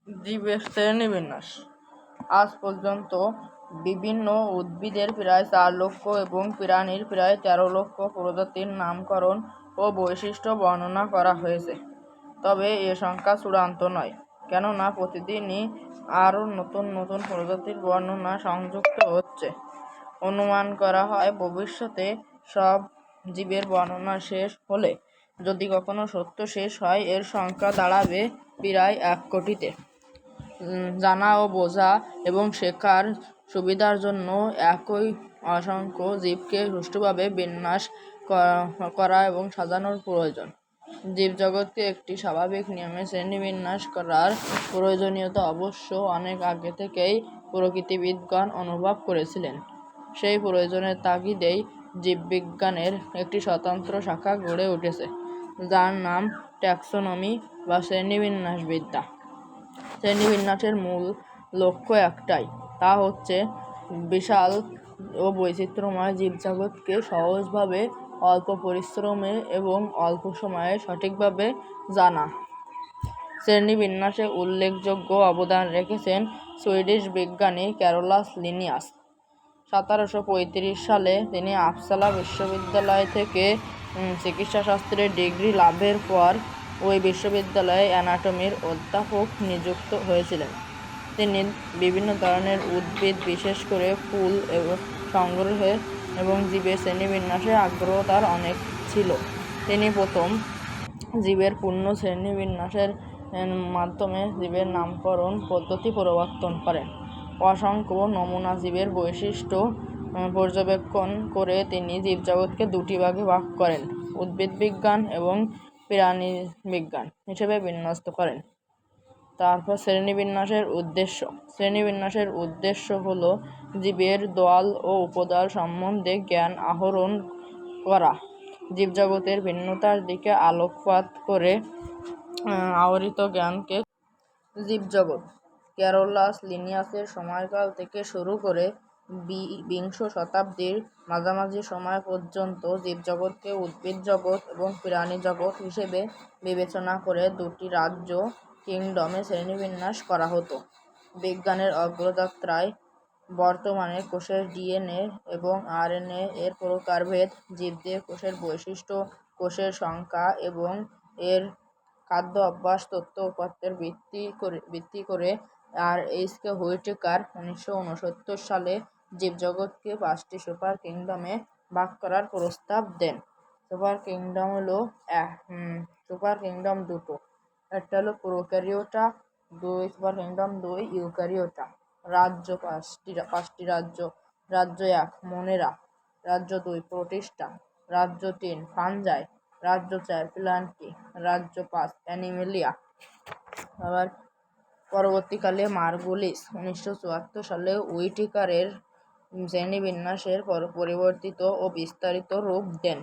জীবের শ্রেণীবিন্যাস। আজ পর্যন্ত বিভিন্ন উদ্ভিদের প্রায় 4 লক্ষ এবং প্রাণীর প্রায় 13 লক্ষ প্রজাতির নামকরণ ও বৈশিষ্ট্য বর্ণনা করা হয়েছে। তবে এ সংখ্যা চূড়ান্ত নয়, কেননা প্রতিদিনই আরও নতুন নতুন প্রজাতির বর্ণনা সংযুক্ত হচ্ছে। অনুমান করা হয় ভবিষ্যতে সব জীবের বর্ণনা শেষ হলে, যদি কখনো সত্য শেষ হয়, এর সংখ্যা দাঁড়াবে প্রায় 1 কোটিতে। জানা ও বোঝা এবং শেখার সুবিধার জন্য একই অসংখ্য জীবকে সুষ্ঠুভাবে বিন্যাস করা এবং সাজানোর প্রয়োজন। জীবজগৎকে একটি স্বাভাবিক নিয়মে শ্রেণীবিন্যাস করার প্রয়োজনীয়তা অবশ্য অনেক আগে থেকেই প্রকৃতিবিদগণ অনুভব করেছিলেন। সেই প্রয়োজনের তাগিদেই জীববিজ্ঞানের একটি স্বতন্ত্র শাখা গড়ে উঠেছে, যার নাম ট্যাক্সোনমি বা শ্রেণীবিন্যাসবিদ্যা। শ্রেণীবিন্যাসের মূল লক্ষ্য একটাই, তা হচ্ছে বিশাল ও বৈচিত্র্যময় জীবজগৎকে সহজভাবে, অল্প পরিশ্রমে এবং অল্প সময়ে সঠিকভাবে জানা। শ্রেণীবিন্যাসে উল্লেখযোগ্য অবদান রেখেছেন সুইডিশ বিজ্ঞানী ক্যারোলাস লিনিয়াস। 1735 সালে তিনি আপসালা বিশ্ববিদ্যালয় থেকে চিকিৎসাশাস্ত্রে ডিগ্রি লাভের পর ওই বিশ্ববিদ্যালয়ে অ্যানাটমির অধ্যাপক নিযুক্ত হয়েছিলেন। তিনি বিভিন্ন ধরনের উদ্ভিদ, বিশেষ করে ফুল সংগ্রহে এবং জীবের শ্রেণীবিন্যাসে আগ্রহ তার অনেক ছিল। তিনি প্রথম জীবের পূর্ণ শ্রেণীবিন্যাসের মাধ্যমে জীবের নামকরণ পদ্ধতি প্রবর্তন করেন। অসংখ্য নমুনা জীবের বৈশিষ্ট্য পর্যবেক্ষণ করে তিনি জীবজগৎকে 2টি ভাগে ভাগ করেন, উদ্ভিদবিজ্ঞান এবং প্রাণীবিজ্ঞান হিসেবে বিন্যস্ত করেন। তারপর শ্রেণীবিন্যাসের উদ্দেশ্য। শ্রেণীবিন্যাসের উদ্দেশ্য হল জীবের দল ও উপদল সম্বন্ধে জ্ঞান আহরণ করা, জীবজগতের ভিন্নতার দিকে আলোকপাত করে আহরিত জ্ঞানকে জীবজগৎ। ক্যারোলাস লিনিয়াসের সময়কাল থেকে শুরু করে বিংশ শতাব্দীর মাঝামাঝি সময় পর্যন্ত জীবজগৎকে উদ্ভিদ জগৎ এবং প্রাণী জগৎ হিসেবে বিবেচনা করে 2টি রাজ্য কিংডমে শ্রেণীবিন্যাস করা হতো। বিজ্ঞানের অগ্রযাত্রায় বর্তমানে কোষের ডিএনএ এবং আরএনএ এর প্রকারভেদ, জীবদের কোষের বৈশিষ্ট্য, কোষের সংখ্যা এবং এর খাদ্য অভ্যাস তথ্য উপাত্তের ভিত্তি করে আর.এইচ.কে হুইটেকার 1969 সালে জীবজগৎকে 5টি সুপার কিংডমে ভাগ করার প্রস্তাব দেন। সুপার কিংডম দুটো, একটা হলো প্রোক্যারিওটা, সুপার কিংডম 2 ইউক্যারিওটা। রাজ্য 5টি রাজ্য: রাজ্য 1 মোনেরা, রাজ্য 2 প্রোটিস্টা, রাজ্য 3 ফাঞ্জাই, রাজ্য 4 প্ল্যান্টি, রাজ্য 5 অ্যানিমেলিয়া। আবার পরবর্তীকালে মার্গুলিস 1974 সালে হুইটেকারের শ্রেণীবিন্যাসের পরিবর্তিত ও বিস্তারিত রূপ দেন।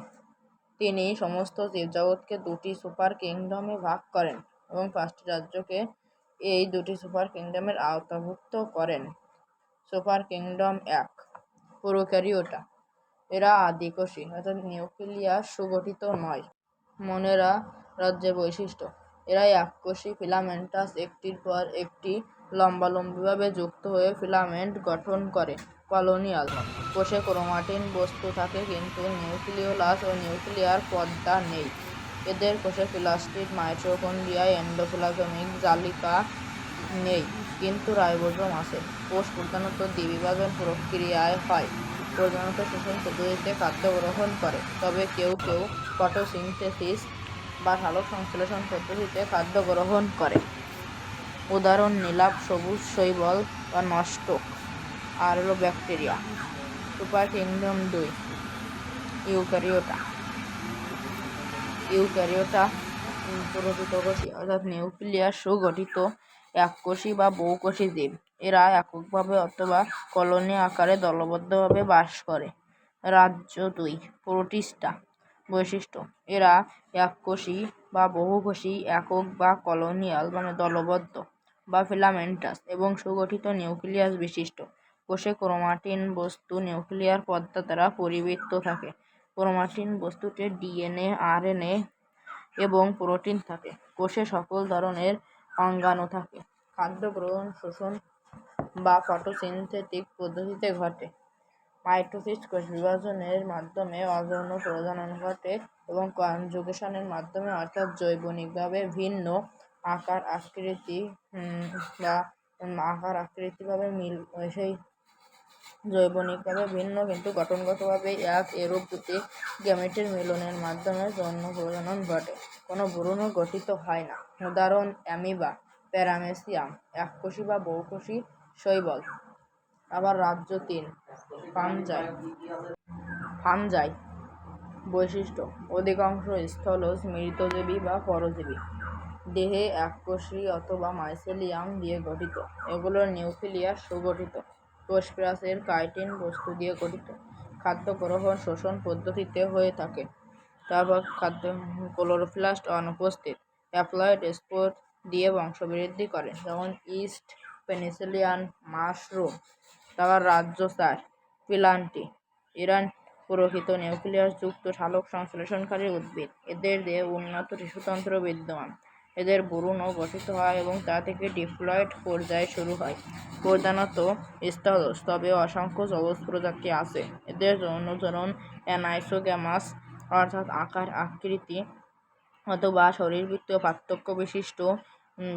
তিনি সমস্ত জীবজগৎকে 2টি সুপার কিংডমে ভাগ করেন এবং 5টি রাজ্যকে এই 2টি সুপার কিংডমের আওতাভুক্ত করেন। Super kingdom 1 prokaryota. এরা আদিকোষী, অর্থাৎ নিউক্লিয়াস সুগঠিত নয়। মোনেরা রাজ্যের বৈশিষ্ট্য: এরা এককোষী ফিলামেন্টাস, একটির পর একটি লম্বালম্বিভাবে যুক্ত হয়ে ফিলামেন্ট গঠন করে। কলোনিয়াল: কোষে ক্রোমাটিন বস্তু থাকে কিন্তু নিউক্লিওলাস ও নিউক্লিয়ার পর্দা নেই। এদের কোষে প্লাস্টিড, মাইটোকন্ড্রিয়া, এন্ডোপ্লাজমিক জালিকা নেই, কিন্তু রাইবোজোম আছে। কোষ প্রধানত দ্বিবিভাজন প্রক্রিয়ায় হয়। প্রধানত শ্বসন পদ্ধতিতে খাদ্য গ্রহণ করে, তবে কেউ কেউ ফটোসিনথেসিস বা সালোক সংশ্লেষণ পদ্ধতিতে খাদ্য গ্রহণ করে। উদাহরণ: নীলাভ, সবুজ শৈবাল বা নষ্টক। আর হলো bacteria. Super kingdom 2 Eukaryota. Eukaryota প্রকৃতকোষী, অর্থাৎ নিউক্লিয়াস সুগঠিত এককোষী বা বহুকোষী জীব। এরা এককভাবে অথবা কলোনি আকারে দলবদ্ধভাবে বাস করে। রাজ্য 2 প্রোটিস্টা। বৈশিষ্ট্য: এরা এককোষী বা বহুকোষী, একক বা কলোনিয়াল দলবদ্ধ বা ফিলামেন্টাস এবং সুগঠিত নিউক্লিয়াস বিশিষ্ট। কোষে ক্রোমাটিন বস্তু নিউক্লিয়ার পর্দা দ্বারা পরিবৃত থাকে। ক্রোমাটিন বস্তুতে ডিএনএ, আরএনএ এবং প্রোটিন থাকে। কোষে সকল ধরনের অঙ্গাণু থাকে। খাদ্য গ্রহণ শোষণ বা ফটোসিনথেটিক পদ্ধতিতে ঘটে। মাইটোসিস কোষ বিভাজনের মাধ্যমে অযৌন প্রজনন ঘটে এবং কনজুগেশনের মাধ্যমে অর্থাৎ জৈবনিকভাবে ভিন্ন আকার আকৃতিভাবে সেই জৈবনিকভাবে ভিন্ন কিন্তু গঠনগতভাবে এক এরূপ দুটি গ্যামেটের মিলনের মাধ্যমে যৌন প্রজনন ঘটে। কোনো ভ্রূণ গঠিত হয় না। উদাহরণ: অ্যামিবা, প্যারামেসিয়াম, এককোষী বা বহুকোষী শৈবাল। আবার রাজ্য ৩, ফানজাই। বৈশিষ্ট্য: অধিকাংশ স্থলজ মৃতজীবী বা পরজীবী। দেহে এককোষী অথবা মাইসেলিয়াম দিয়ে গঠিত। এগুলোর নিউক্লিয়াস সুগঠিত। কোষপ্রাচীর কাইটিন বস্তু দিয়ে গঠিত। খাদ্য গ্রহণ শোষণ পদ্ধতিতে হয়ে থাকে। তারপর ক্লোরোপ্লাস্ট অনুপস্থিত। হ্যাপ্লয়েড স্পোর দিয়ে বংশবৃদ্ধি করে, যেমন ইস্ট, পেনিসিলিয়ান, মাশরুম। তারপর রাজ্য ৪, প্ল্যান্টি। এরা পুরোহিত নিউক্লিয়াস যুক্ত সালোক সংশ্লেষণকারী উদ্ভিদ। এদের দেহে উন্নত টিস্যুতন্ত্র বিদ্যমান। এদের ভ্রূণও গঠিত হয় এবং তা থেকে ডিপ্লয়েড পর্যায় শুরু হয়। প্রধানত স্থলজ, তবে অসংখ্য জলজ প্রজাতি আছে। এদের যৌনচরণ অ্যানাইসোগ্যামাস, অর্থাৎ আকার আকৃতি অথবা শরীরবৃত্তীয় পার্থক্য বিশিষ্ট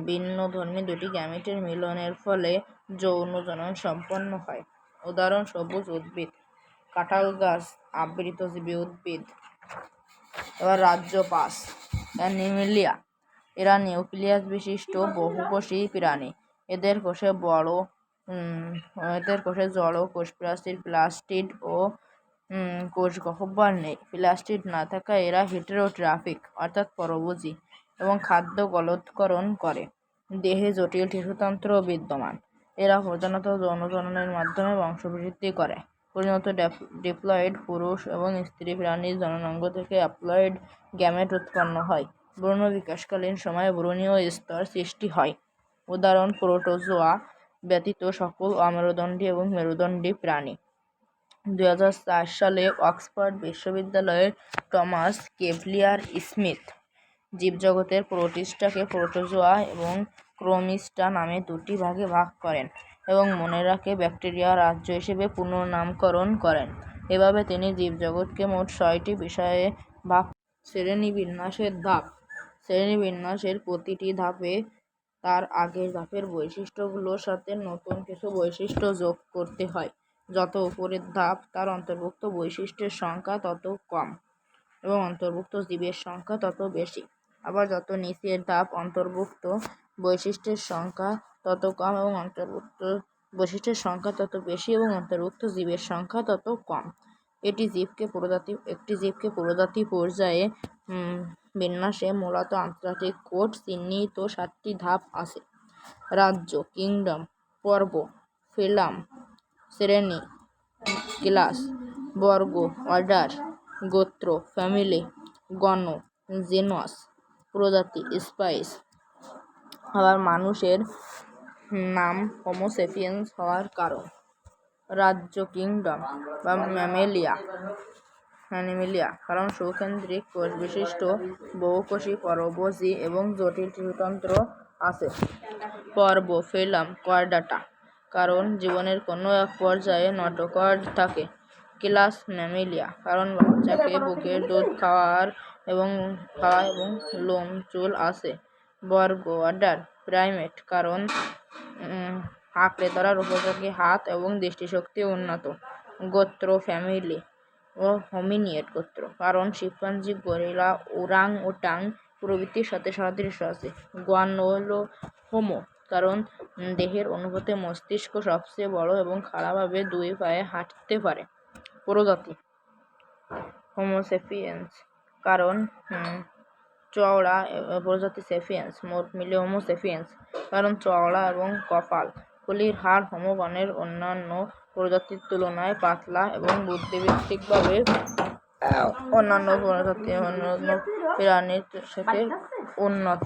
ভিন্নধর্মী দুটি গ্যামেটের মিলনের ফলে যৌনজনন সম্পন্ন হয়। উদাহরণ: সবুজ উদ্ভিদ, কাঁঠাল গাছ, আবৃতজীবী উদ্ভিদ। এবার রাজ্য ৫, অ্যানিমেলিয়া। এরা নিউক্লিয়াস বিশিষ্ট বহুকোষী প্রাণী। এদের কোষে জড় কোষপ্রাচীর, প্লাস্টিড ও কোষগহ্বর নেই। প্লাস্টিড না থাকায় এরা হেটেরোট্রফিক, অর্থাৎ পরভোজী এবং খাদ্য গলৎকরণ করে। দেহে জটিল টিস্যুতন্ত্র বিদ্যমান। এরা প্রধানত যৌনজননের মাধ্যমে বংশবৃদ্ধি করে। পরিণত ডিপ্লয়েড পুরুষ এবং স্ত্রী প্রাণীর জননাঙ্গ থেকে হ্যাপ্লয়েড গ্যামেট উৎপন্ন হয়। ভ্রূণ বিকাশকালীন সময়ে ভ্রূণীয় স্তর সৃষ্টি হয়। উদাহরণ: প্রোটোজোয়া ব্যতীত সকল অমেরুদণ্ডী এবং মেরুদণ্ডী প্রাণী। ২০০৪ সালে অক্সফোর্ড বিশ্ববিদ্যালয়ের টমাস কেভলিয়ার স্মিথ জীবজগতের প্রোটিস্টাকে প্রোটোজোয়া এবং ক্রোমিস্টা নামে দুটি ভাগে ভাগ করেন এবং মোনেরাকে ব্যাকটেরিয়ার রাজ্য হিসেবে পুনর্নামকরণ করেন। এভাবে তিনি জীবজগৎকে মোট ৬টি বিষয়ে ভাগ করেন। শ্রেণীবিন্যাসের ধাপ। শ্রেণীবিন্যাসের প্রতিটি ধাপে তার আগের ধাপের বৈশিষ্ট্যগুলোর সাথে নতুন কিছু বৈশিষ্ট্য যোগ করতে হয়। যত উপরের ধাপ, তার অন্তর্ভুক্ত বৈশিষ্ট্যের সংখ্যা তত কম এবং অন্তর্ভুক্ত জীবের সংখ্যা তত বেশি। আবার যত নিচের ধাপ, অন্তর্ভুক্ত বৈশিষ্ট্যের সংখ্যা তত কম এবং অন্তর্ভুক্ত বৈশিষ্ট্যের সংখ্যা তত বেশি এবং অন্তর্ভুক্ত জীবের সংখ্যা তত কম। একটি জীবকে প্রজাতি পর্যায়ে বিন্যাসে মূলত আন্তর্জাতিক কোড চিহ্নিত 7টি ধাপ আছে: রাজ্য, কিংডম, পর্ব, ফিলাম, শ্রেণী, ক্লাস, বর্গ, অর্ডার, গোত্র, ফ্যামিলি, গণ, জিনস, প্রজাতি, স্পাইস। আবার মানুষের নাম হোমো সেপিয়েন্স হওয়ার কারণ। রাজ্য, কিংডম বা অ্যানিমেলিয়া, কারণ সুকেন্দ্রিক কোষবিশিষ্ট বহুকোষী পরভোজী এবং জটিল টিস্যুতন্ত্র আছে। পর্ব, ফিলাম, কর্ডাটা, কারণ জীবনের কোনো এক পর্যায়ে নটোকর্ড থাকে। ক্লাস, ম্যামেলিয়া, কারণ বাচ্চাকে বুকের দুধ খাওয়া এবং লোম চুল আছে। বর্গ, অর্ডার, প্রাইমেট, কারণ আঁকড়ে ধরার উপযোগী হাত এবং দৃষ্টিশক্তি উন্নত। গোত্র, ফ্যামিলি ও হোমিনিয়েড গোত্র, কারণ শিম্পাঞ্জি, গরিলা, ওরাং-ওটাং প্রভৃতির সাথে সাদৃশ্য আছে। গণ হল হোমো, কারণ দেহের অনুপাতে মস্তিষ্ক সবচেয়ে বড় এবং খাড়াভাবে 2 পায়ে হাঁটতে পারে। প্রজাতি, হোমো সেপিয়েন্স, কারণ চওড়া। প্রজাতি, সেপিয়েন্স, মোট মিলে হোমো সেপিয়েন্স, কারণ চওড়া এবং কপালগুলির হাড় হোমো গণের অন্যান্য প্রজাতির তুলনায় পাতলা এবং বুদ্ধিবৃত্তিকভাবে অন্যান্য প্রাণীর থেকে উন্নত।